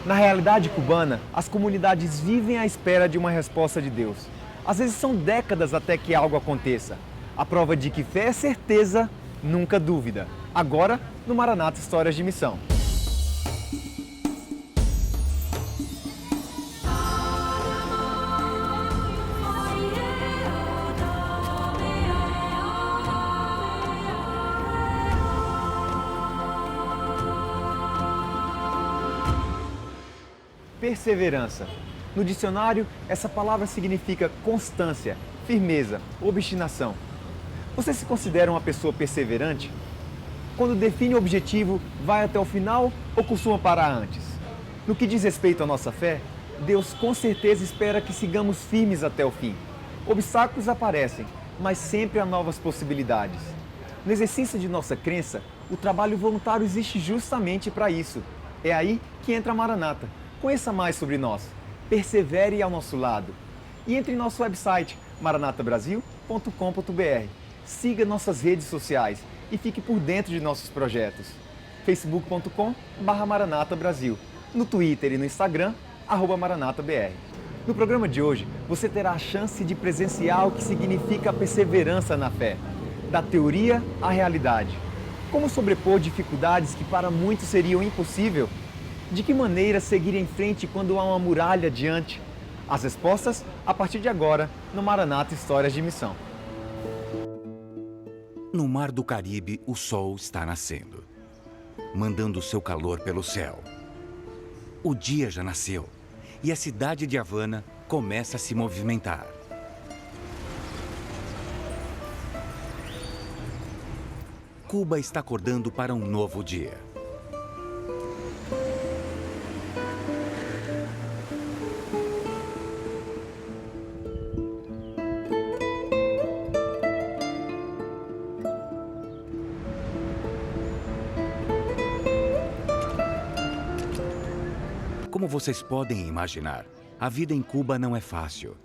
Na realidade cubana, as comunidades vivem à espera de uma resposta de Deus. Às vezes são décadas até que algo aconteça. A prova de que fé é certeza, nunca dúvida. Agora, no Maranata Histórias de Missão. Perseverança. No dicionário, essa palavra significa constância, firmeza, obstinação. Você se considera uma pessoa perseverante? Quando define o objetivo, vai até o final ou costuma parar antes? No que diz respeito à nossa fé, Deus com certeza espera que sigamos firmes até o fim. Obstáculos aparecem, mas sempre há novas possibilidades. No exercício de nossa crença, o trabalho voluntário existe justamente para isso. É aí que entra a Maranata. Conheça mais sobre nós, persevere ao nosso lado e entre em nosso website maranatabrasil.com.br. Siga nossas redes sociais e fique por dentro de nossos projetos. facebook.com/maranatabrasil, no Twitter e no Instagram, @maranatabr. No programa de hoje, você terá a chance de presenciar o que significa a perseverança na fé, da teoria à realidade. Como sobrepor dificuldades que para muitos seriam impossível? De que maneira seguir em frente quando há uma muralha diante? As respostas a partir de agora no Maranata Histórias de Missão. No Mar do Caribe, o sol está nascendo, mandando seu calor pelo céu. O dia já nasceu e a cidade de Havana começa a se movimentar. Cuba está acordando para um novo dia. Como vocês podem imaginar, a vida em Cuba não é fácil.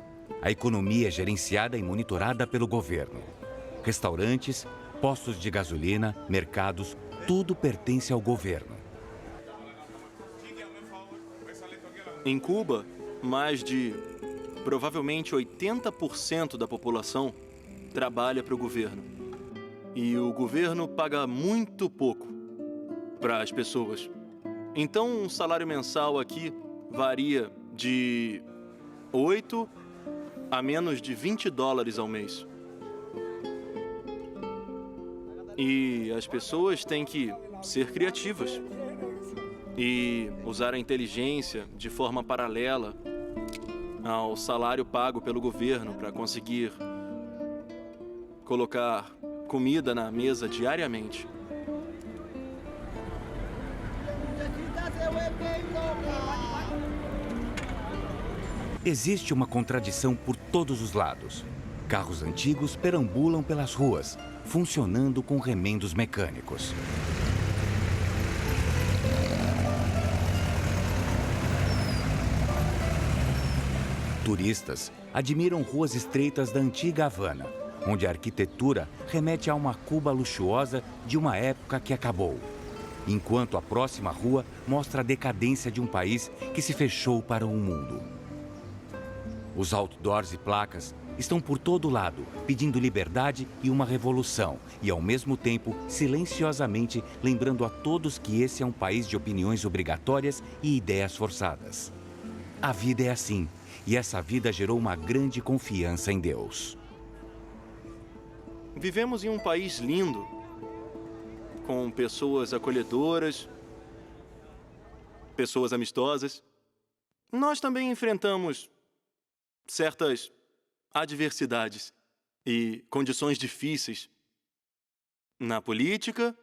A economia é gerenciada e monitorada pelo governo. Restaurantes, postos de gasolina, mercados, tudo pertence ao governo. Em Cuba, mais de provavelmente 80% da população trabalha para o governo. E o governo paga muito pouco para as pessoas. Então, um salário mensal aqui varia de 8 a menos de $20 ao mês. E as pessoas têm que ser criativas e usar a inteligência de forma paralela ao salário pago pelo governo para conseguir colocar comida na mesa diariamente. Existe uma contradição por todos os lados. Carros antigos perambulam pelas ruas, funcionando com remendos mecânicos. Turistas admiram ruas estreitas da antiga Havana, onde a arquitetura remete a uma Cuba luxuosa de uma época que acabou. Enquanto a próxima rua mostra a decadência de um país que se fechou para o mundo. Os outdoors e placas estão por todo lado, pedindo liberdade e uma revolução, e ao mesmo tempo, silenciosamente, lembrando a todos que esse é um país de opiniões obrigatórias e ideias forçadas. A vida é assim, e essa vida gerou uma grande confiança em Deus. Vivemos em um país lindo, com pessoas acolhedoras, pessoas amistosas. Nós também enfrentamos certas adversidades e condições difíceis na política,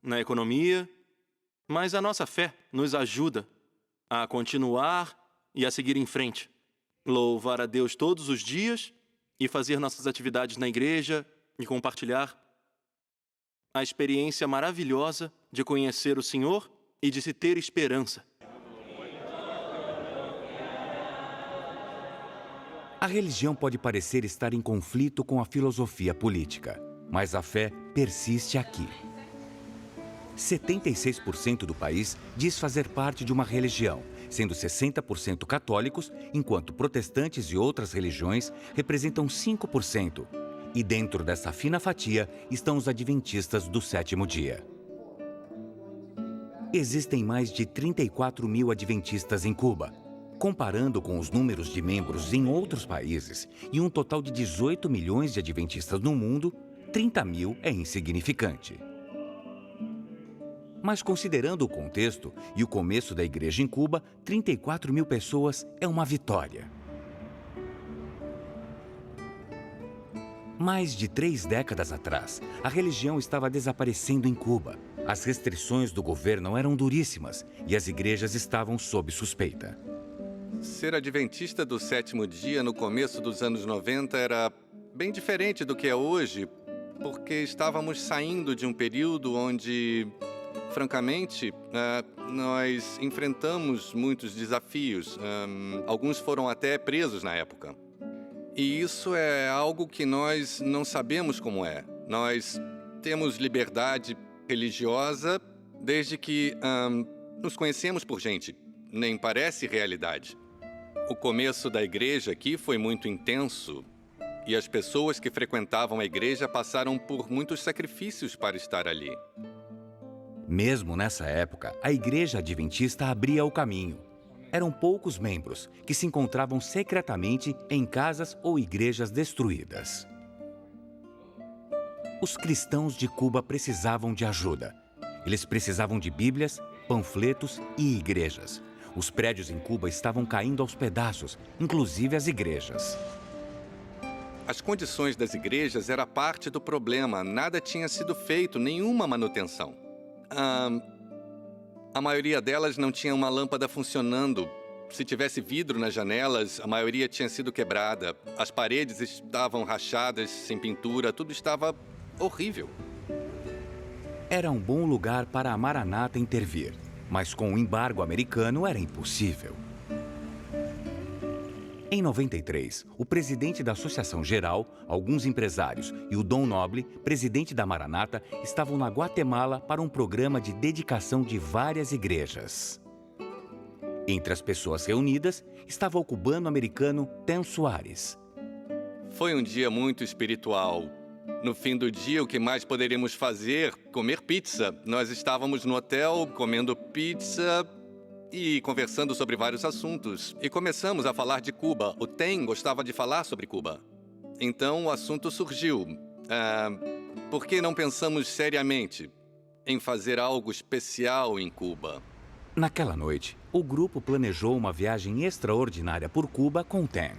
na economia, mas a nossa fé nos ajuda a continuar e a seguir em frente, louvar a Deus todos os dias e fazer nossas atividades na igreja e compartilhar a experiência maravilhosa de conhecer o Senhor e de se ter esperança. A religião pode parecer estar em conflito com a filosofia política, mas a fé persiste aqui. 76% do país diz fazer parte de uma religião, sendo 60% católicos, enquanto protestantes e outras religiões representam 5%. E dentro dessa fina fatia estão os adventistas do sétimo dia. Existem mais de 34 mil adventistas em Cuba. Comparando com os números de membros em outros países e um total de 18 milhões de adventistas no mundo, 30 mil é insignificante. Mas considerando o contexto e o começo da igreja em Cuba, 34 mil pessoas é uma vitória. Mais de 3 décadas atrás, a religião estava desaparecendo em Cuba. As restrições do governo eram duríssimas e as igrejas estavam sob suspeita. Ser adventista do sétimo dia no começo dos anos 90 era bem diferente do que é hoje, porque estávamos saindo de um período onde, francamente, nós enfrentamos muitos desafios. Alguns foram até presos na época. E isso é algo que nós não sabemos como é. Nós temos liberdade religiosa desde que nos conhecemos por gente. Nem parece realidade. O começo da igreja aqui foi muito intenso e as pessoas que frequentavam a igreja passaram por muitos sacrifícios para estar ali. Mesmo nessa época, a igreja adventista abria o caminho. Eram poucos membros que se encontravam secretamente em casas ou igrejas destruídas. Os cristãos de Cuba precisavam de ajuda. Eles precisavam de bíblias, panfletos e igrejas. Os prédios em Cuba estavam caindo aos pedaços, inclusive as igrejas. As condições das igrejas era parte do problema. Nada tinha sido feito, nenhuma manutenção. A maioria delas não tinha uma lâmpada funcionando. Se tivesse vidro nas janelas, a maioria tinha sido quebrada. As paredes estavam rachadas, sem pintura, tudo estava horrível. Era um bom lugar para a Maranata intervir, mas com o embargo americano era impossível. Em 93, o presidente da Associação Geral, alguns empresários e o Dom Noble, presidente da Maranata, estavam na Guatemala para um programa de dedicação de várias igrejas. Entre as pessoas reunidas estava o cubano-americano Ten Soares. Foi um dia muito espiritual. No fim do dia, o que mais poderíamos fazer? Comer pizza. Nós estávamos no hotel comendo pizza e conversando sobre vários assuntos. E começamos a falar de Cuba. O Ten gostava de falar sobre Cuba. Então o assunto surgiu. Por que não pensamos seriamente em fazer algo especial em Cuba? Naquela noite, o grupo planejou uma viagem extraordinária por Cuba com Ten.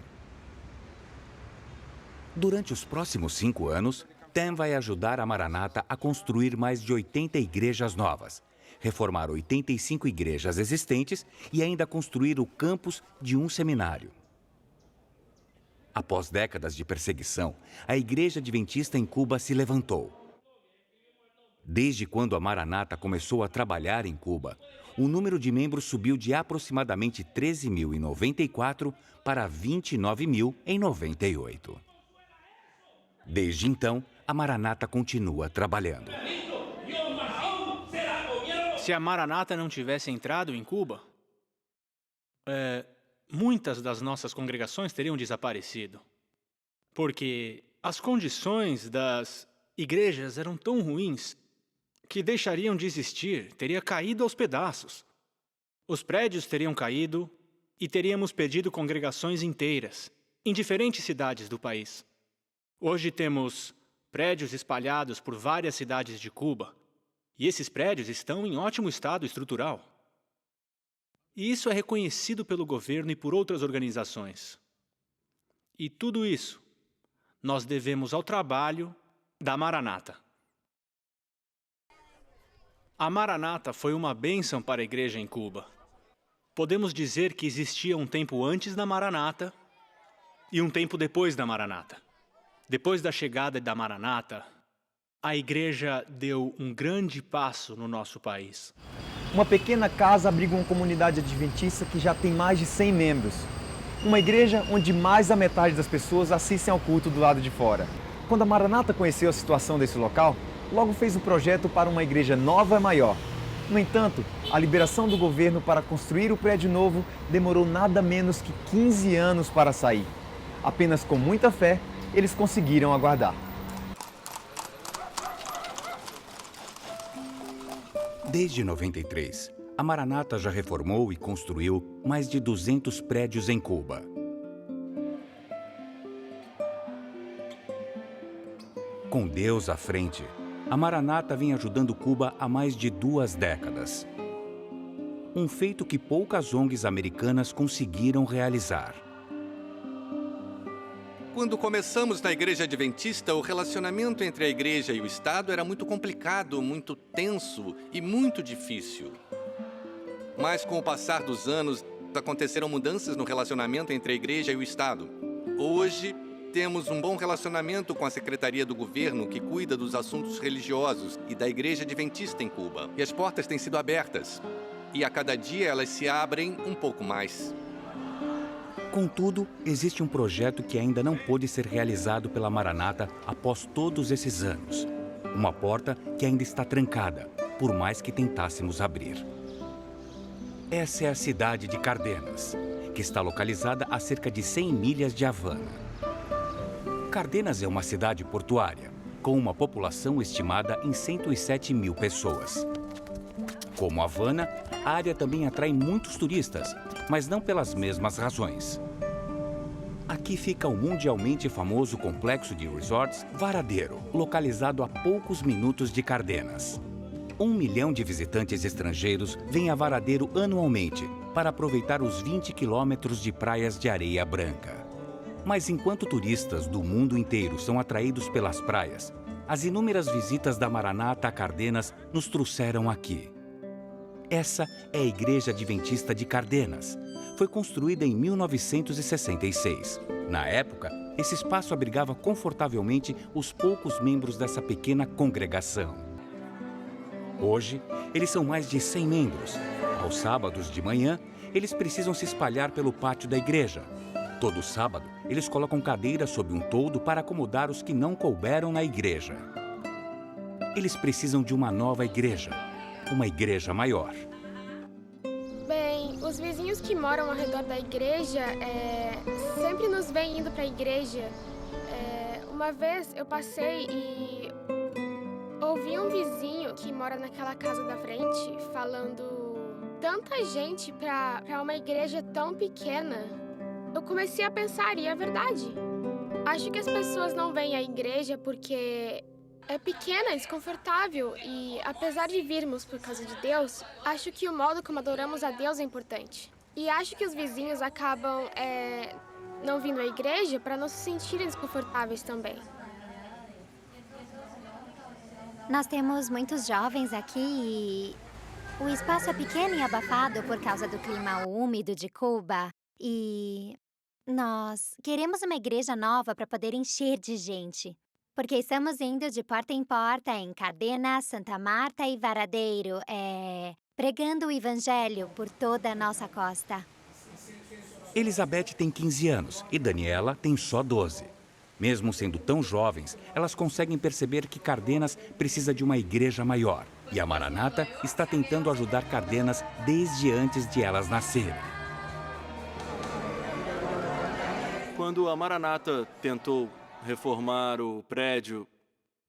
Durante os próximos 5 anos, Ten vai ajudar a Maranata a construir mais de 80 igrejas novas, reformar 85 igrejas existentes e ainda construir o campus de um seminário. Após décadas de perseguição, a Igreja Adventista em Cuba se levantou. Desde quando a Maranata começou a trabalhar em Cuba, o número de membros subiu de aproximadamente 13 mil em 94 para 29 mil em 98. Desde então, a Maranata continua trabalhando. Se a Maranata não tivesse entrado em Cuba, muitas das nossas congregações teriam desaparecido. Porque as condições das igrejas eram tão ruins que deixariam de existir, teria caído aos pedaços. Os prédios teriam caído e teríamos perdido congregações inteiras, em diferentes cidades do país. Hoje temos prédios espalhados por várias cidades de Cuba, e esses prédios estão em ótimo estado estrutural. E isso é reconhecido pelo governo e por outras organizações. E tudo isso nós devemos ao trabalho da Maranata. A Maranata foi uma bênção para a igreja em Cuba. Podemos dizer que existia um tempo antes da Maranata e um tempo depois da Maranata. Depois da chegada da Maranata, a igreja deu um grande passo no nosso país. Uma pequena casa abriga uma comunidade adventista que já tem mais de 100 membros. Uma igreja onde mais da metade das pessoas assistem ao culto do lado de fora. Quando a Maranata conheceu a situação desse local, logo fez o projeto para uma igreja nova e maior. No entanto, a liberação do governo para construir o prédio novo demorou nada menos que 15 anos para sair. Apenas com muita fé, eles conseguiram aguardar. Desde 93, a Maranata já reformou e construiu mais de 200 prédios em Cuba. Com Deus à frente, a Maranata vem ajudando Cuba há mais de 2 décadas. Um feito que poucas ONGs americanas conseguiram realizar. Quando começamos na Igreja Adventista, o relacionamento entre a Igreja e o Estado era muito complicado, muito tenso e muito difícil. Mas com o passar dos anos, aconteceram mudanças no relacionamento entre a Igreja e o Estado. Hoje, temos um bom relacionamento com a Secretaria do Governo, que cuida dos assuntos religiosos, e da Igreja Adventista em Cuba. E as portas têm sido abertas. E a cada dia elas se abrem um pouco mais. Contudo, existe um projeto que ainda não pôde ser realizado pela Maranata após todos esses anos. Uma porta que ainda está trancada, por mais que tentássemos abrir. Essa é a cidade de Cardenas, que está localizada a cerca de 100 milhas de Havana. Cardenas é uma cidade portuária, com uma população estimada em 107 mil pessoas. Como Havana, a área também atrai muitos turistas, mas não pelas mesmas razões. Aqui fica o mundialmente famoso complexo de resorts Varadero, localizado a poucos minutos de Cardenas. 1 milhão de visitantes estrangeiros vêm a Varadero anualmente para aproveitar os 20 quilômetros de praias de areia branca. Mas enquanto turistas do mundo inteiro são atraídos pelas praias, as inúmeras visitas da Maranata a Cardenas nos trouxeram aqui. Essa é a Igreja Adventista de Cardenas. Foi construída em 1966. Na época, esse espaço abrigava confortavelmente os poucos membros dessa pequena congregação. Hoje, eles são mais de 100 membros. Aos sábados de manhã, eles precisam se espalhar pelo pátio da igreja. Todo sábado, eles colocam cadeiras sob um toldo para acomodar os que não couberam na igreja. Eles precisam de uma nova igreja, uma igreja maior. Bem, os vizinhos que moram ao redor da igreja sempre nos veem indo para a igreja. Uma vez eu passei e ouvi um vizinho que mora naquela casa da frente falando tanta gente para uma igreja tão pequena. Eu comecei a pensar, e é verdade. Acho que as pessoas não vêm à igreja porque é pequena, é desconfortável. E apesar de virmos por causa de Deus, acho que o modo como adoramos a Deus é importante. E acho que os vizinhos acabam não vindo à igreja para não se sentirem desconfortáveis também. Nós temos muitos jovens aqui e o espaço é pequeno e abafado por causa do clima úmido de Cuba. E nós queremos uma igreja nova para poder encher de gente. Porque estamos indo de porta em porta em Cardenas, Santa Marta e Varadero, pregando o evangelho por toda a nossa costa. Elizabeth tem 15 anos e Daniela tem só 12. Mesmo sendo tão jovens, elas conseguem perceber que Cardenas precisa de uma igreja maior. E a Maranata está tentando ajudar Cardenas desde antes de elas nascerem. Quando a Maranata tentou reformar o prédio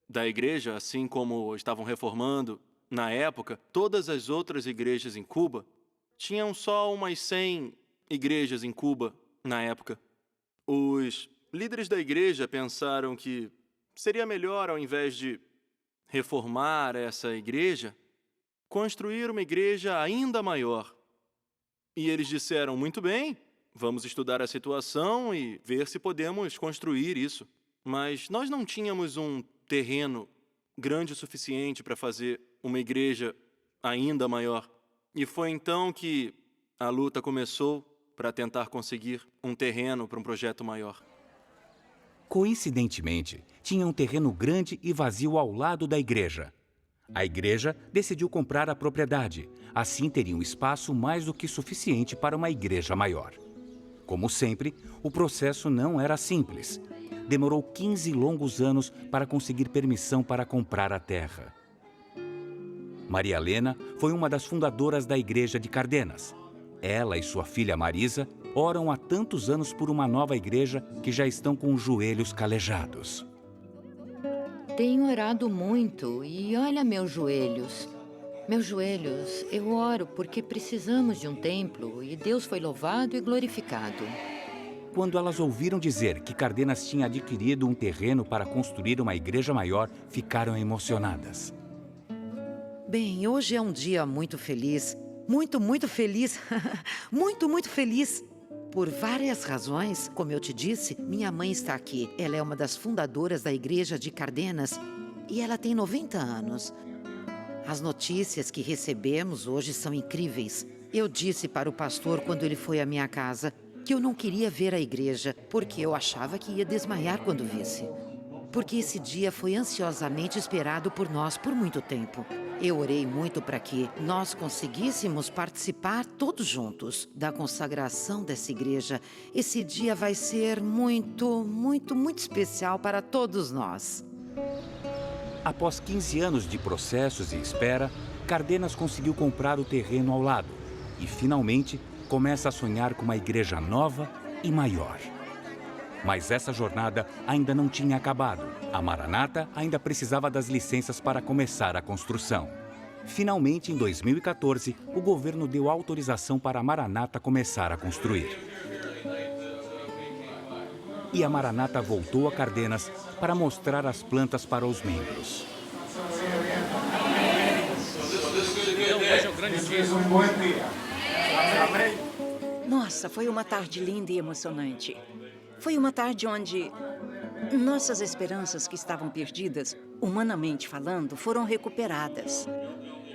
da igreja, assim como estavam reformando na época, todas as outras igrejas em Cuba tinham só umas 100 igrejas em Cuba na época. Os líderes da igreja pensaram que seria melhor, ao invés de reformar essa igreja, construir uma igreja ainda maior. E eles disseram, muito bem, vamos estudar a situação e ver se podemos construir isso. Mas nós não tínhamos um terreno grande o suficiente para fazer uma igreja ainda maior. E foi então que a luta começou para tentar conseguir um terreno para um projeto maior. Coincidentemente, tinha um terreno grande e vazio ao lado da igreja. A igreja decidiu comprar a propriedade. Assim teria um espaço mais do que suficiente para uma igreja maior. Como sempre, o processo não era simples. demorou 15 longos anos para conseguir permissão para comprar a terra. Maria Helena foi uma das fundadoras da Igreja de Cardenas. Ela e sua filha Marisa oram há tantos anos por uma nova igreja que já estão com os joelhos calejados. Tenho orado muito e olha meus joelhos. Meus joelhos, eu oro porque precisamos de um templo e Deus foi louvado e glorificado. Quando elas ouviram dizer que Cardenas tinha adquirido um terreno para construir uma igreja maior, ficaram emocionadas. Bem, hoje é um dia muito feliz. Muito feliz. muito feliz. Por várias razões, como eu te disse, minha mãe está aqui. Ela é uma das fundadoras da Igreja de Cardenas e ela tem 90 anos. As notícias que recebemos hoje são incríveis. Eu disse para o pastor quando ele foi à minha casa que eu não queria ver a igreja, porque eu achava que ia desmaiar quando visse. Porque esse dia foi ansiosamente esperado por nós por muito tempo. Eu orei muito para que nós conseguíssemos participar todos juntos da consagração dessa igreja. Esse dia vai ser muito especial para todos nós. Após 15 anos de processos e espera, Cardenas conseguiu comprar o terreno ao lado e, finalmente, começa a sonhar com uma igreja nova e maior. Mas essa jornada ainda não tinha acabado. A Maranata ainda precisava das licenças para começar a construção. Finalmente, em 2014, o governo deu autorização para a Maranata começar a construir. E a Maranata voltou a Cardenas para mostrar as plantas para os membros. Nossa, foi uma tarde linda e emocionante. Foi uma tarde onde nossas esperanças que estavam perdidas, humanamente falando, foram recuperadas.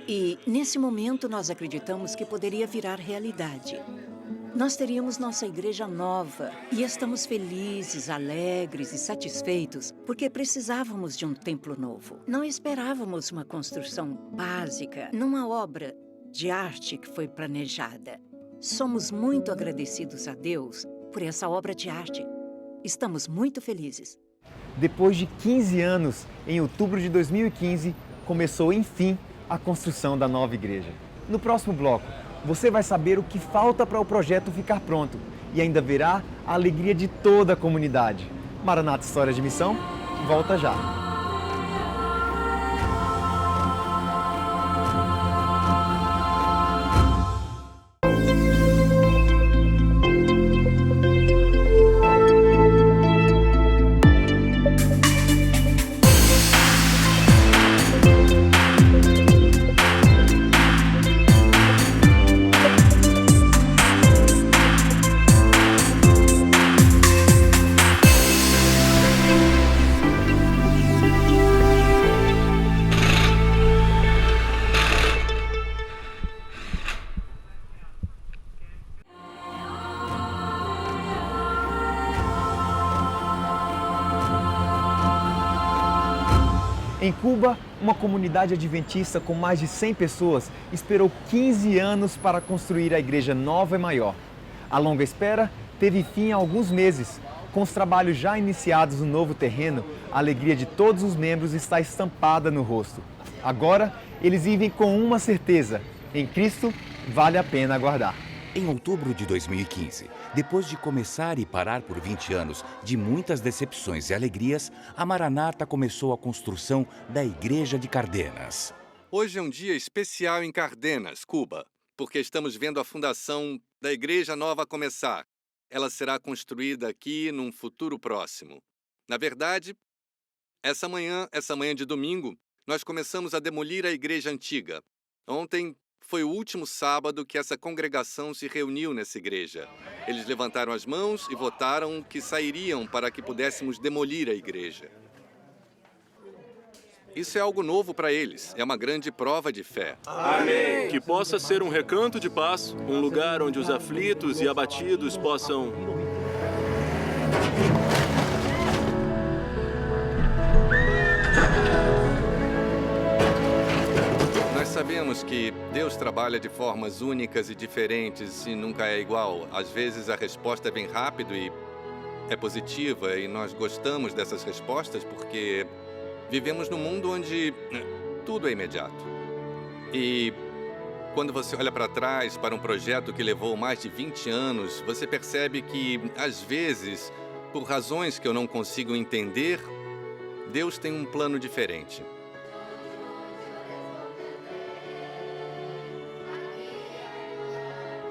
E, nesse momento, nós acreditamos que poderia virar realidade. Nós teríamos nossa igreja nova e estamos felizes, alegres e satisfeitos porque precisávamos de um templo novo. Não esperávamos uma construção básica, numa obra de arte que foi planejada. Somos muito agradecidos a Deus por essa obra de arte. Estamos muito felizes. Depois de 15 anos, em outubro de 2015, começou, enfim, a construção da nova igreja. No próximo bloco, você vai saber o que falta para o projeto ficar pronto e ainda verá a alegria de toda a comunidade. Maranata História de Missão, volta já! Em Cuba, uma comunidade adventista com mais de 100 pessoas esperou 15 anos para construir a igreja nova e maior. A longa espera teve fim há alguns meses. Com os trabalhos já iniciados no novo terreno, a alegria de todos os membros está estampada no rosto. Agora, eles vivem com uma certeza: em Cristo vale a pena aguardar. Em outubro de 2015, depois de começar e parar por 20 anos de muitas decepções e alegrias, a Maranata começou a construção da Igreja de Cardenas. Hoje é um dia especial em Cardenas, Cuba, porque estamos vendo a fundação da Igreja Nova começar. Ela será construída aqui num futuro próximo. Na verdade, essa manhã de domingo, nós começamos a demolir a igreja antiga. Ontem foi o último sábado que essa congregação se reuniu nessa igreja. Eles levantaram as mãos e votaram que sairiam para que pudéssemos demolir a igreja. Isso é algo novo para eles. É uma grande prova de fé. Amém. Que possa ser um recanto de paz, um lugar onde os aflitos e abatidos possam... Nós sabemos que Deus trabalha de formas únicas e diferentes e nunca é igual. Às vezes a resposta vem rápido e é positiva e nós gostamos dessas respostas porque vivemos num mundo onde tudo é imediato. E quando você olha para trás para um projeto que levou mais de 20 anos, você percebe que, às vezes, por razões que eu não consigo entender, Deus tem um plano diferente.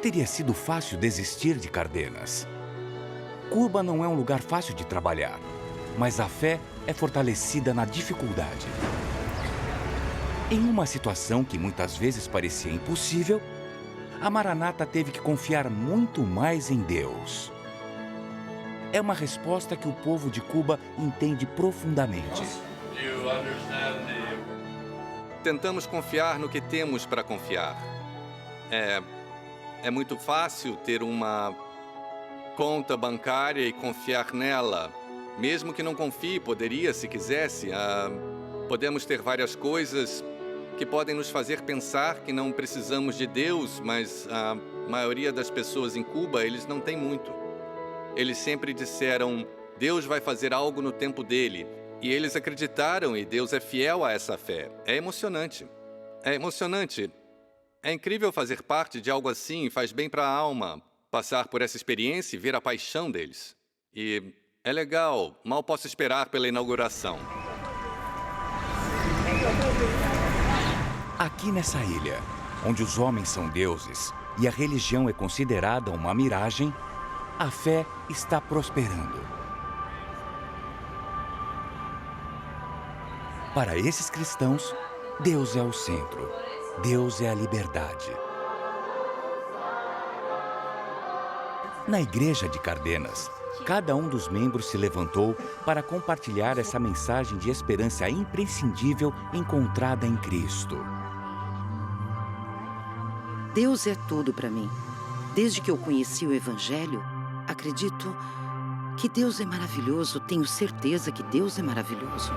Teria sido fácil desistir de Cardenas. Cuba não é um lugar fácil de trabalhar, mas a fé é fortalecida na dificuldade. Em uma situação que muitas vezes parecia impossível, a Maranata teve que confiar muito mais em Deus. É uma resposta que o povo de Cuba entende profundamente. Tentamos confiar no que temos para confiar. É muito fácil ter uma conta bancária e confiar nela. Mesmo que não confie, poderia, se quisesse. Podemos ter várias coisas que podem nos fazer pensar que não precisamos de Deus, mas a maioria das pessoas em Cuba, eles não têm muito. Eles sempre disseram, Deus vai fazer algo no tempo dele. E eles acreditaram e Deus é fiel a essa fé. É emocionante. É emocionante. É incrível fazer parte de algo assim, faz bem para a alma. Passar por essa experiência e ver a paixão deles. E é legal, mal posso esperar pela inauguração. Aqui nessa ilha, onde os homens são deuses e a religião é considerada uma miragem, a fé está prosperando. Para esses cristãos, Deus é o centro. Deus é a liberdade. Na igreja de Cardenas, cada um dos membros se levantou para compartilhar essa mensagem de esperança imprescindível encontrada em Cristo. Deus é tudo para mim. Desde que eu conheci o Evangelho, acredito que Deus é maravilhoso, tenho certeza que Deus é maravilhoso.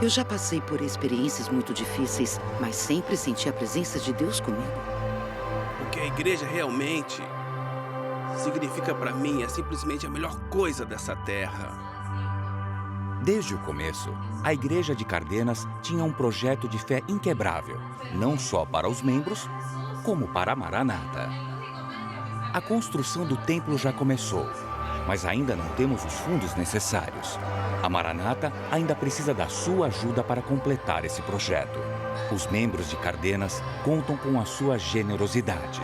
Eu já passei por experiências muito difíceis, mas sempre senti a presença de Deus comigo. O que a igreja realmente significa para mim é simplesmente a melhor coisa dessa terra. Desde o começo, a igreja de Cardenas tinha um projeto de fé inquebrável, não só para os membros, como para a Maranata. A construção do templo já começou, mas ainda não temos os fundos necessários. A Maranata ainda precisa da sua ajuda para completar esse projeto. Os membros de Cardenas contam com a sua generosidade.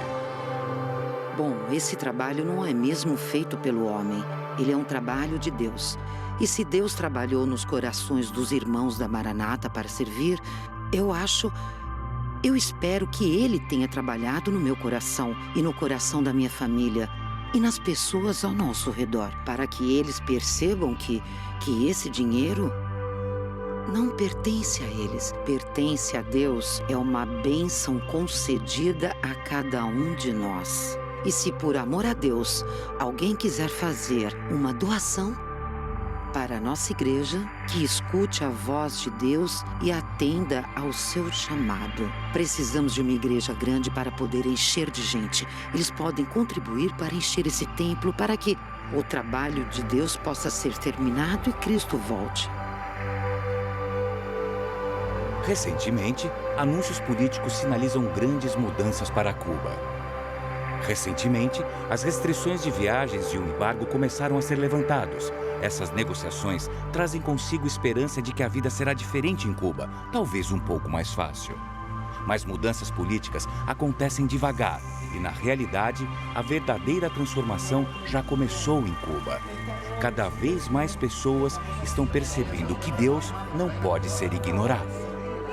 Bom, esse trabalho não é mesmo feito pelo homem. Ele é um trabalho de Deus. E se Deus trabalhou nos corações dos irmãos da Maranata para servir, eu espero que Ele tenha trabalhado no meu coração e no coração da minha família e nas pessoas ao nosso redor, para que eles percebam que esse dinheiro não pertence a eles, pertence a Deus, é uma bênção concedida a cada um de nós. E se por amor a Deus alguém quiser fazer uma doação para a nossa igreja, que escute a voz de Deus e atenda ao seu chamado. Precisamos de uma igreja grande para poder encher de gente. Eles podem contribuir para encher esse templo, para que o trabalho de Deus possa ser terminado e Cristo volte. Recentemente, anúncios políticos sinalizam grandes mudanças para Cuba. Recentemente, as restrições de viagens e o embargo começaram a ser levantados. Essas negociações trazem consigo esperança de que a vida será diferente em Cuba, talvez um pouco mais fácil. Mas mudanças políticas acontecem devagar e, na realidade, a verdadeira transformação já começou em Cuba. Cada vez mais pessoas estão percebendo que Deus não pode ser ignorado.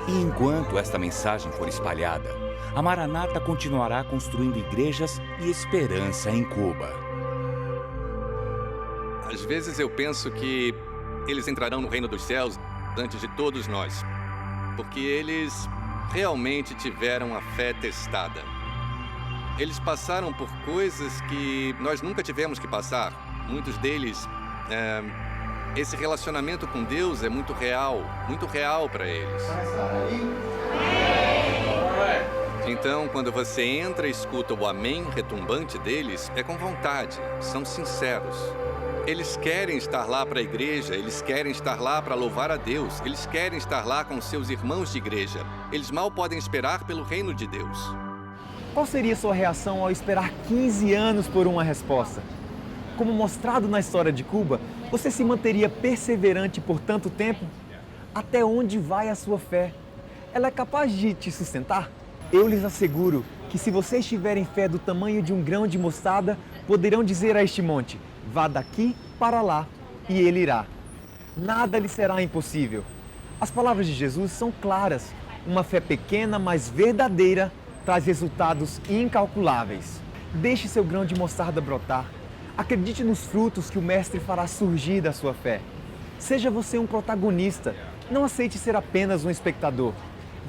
E enquanto esta mensagem for espalhada, a Maranata continuará construindo igrejas e esperança em Cuba. Às vezes eu penso que eles entrarão no reino dos céus antes de todos nós, porque eles realmente tiveram a fé testada. Eles passaram por coisas que nós nunca tivemos que passar. Muitos deles, esse relacionamento com Deus é muito real para eles. Então, quando você entra e escuta o amém retumbante deles, é com vontade, são sinceros. Eles querem estar lá para a igreja, eles querem estar lá para louvar a Deus, eles querem estar lá com seus irmãos de igreja. Eles mal podem esperar pelo reino de Deus. Qual seria sua reação ao esperar 15 anos por uma resposta? Como mostrado na história de Cuba, você se manteria perseverante por tanto tempo? Até onde vai a sua fé? Ela é capaz de te sustentar? Eu lhes asseguro que se vocês tiverem fé do tamanho de um grão de mostarda, poderão dizer a este monte: vá daqui para lá, e ele irá. Nada lhe será impossível. As palavras de Jesus são claras. Uma fé pequena, mas verdadeira, traz resultados incalculáveis. Deixe seu grão de mostarda brotar. Acredite nos frutos que o Mestre fará surgir da sua fé. Seja você um protagonista. Não aceite ser apenas um espectador.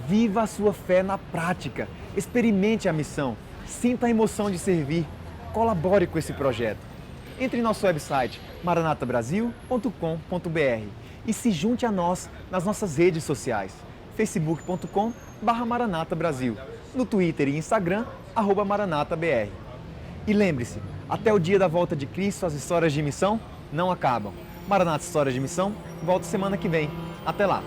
Viva a sua fé na prática. Experimente a missão. Sinta a emoção de servir. Colabore com esse projeto. Entre em nosso website maranatabrasil.com.br e se junte a nós nas nossas redes sociais. facebook.com/maranatabrasil, no Twitter e Instagram, @maranatabr. E lembre-se, até o dia da volta de Cristo, as histórias de missão não acabam. Maranata Histórias de Missão volta semana que vem. Até lá!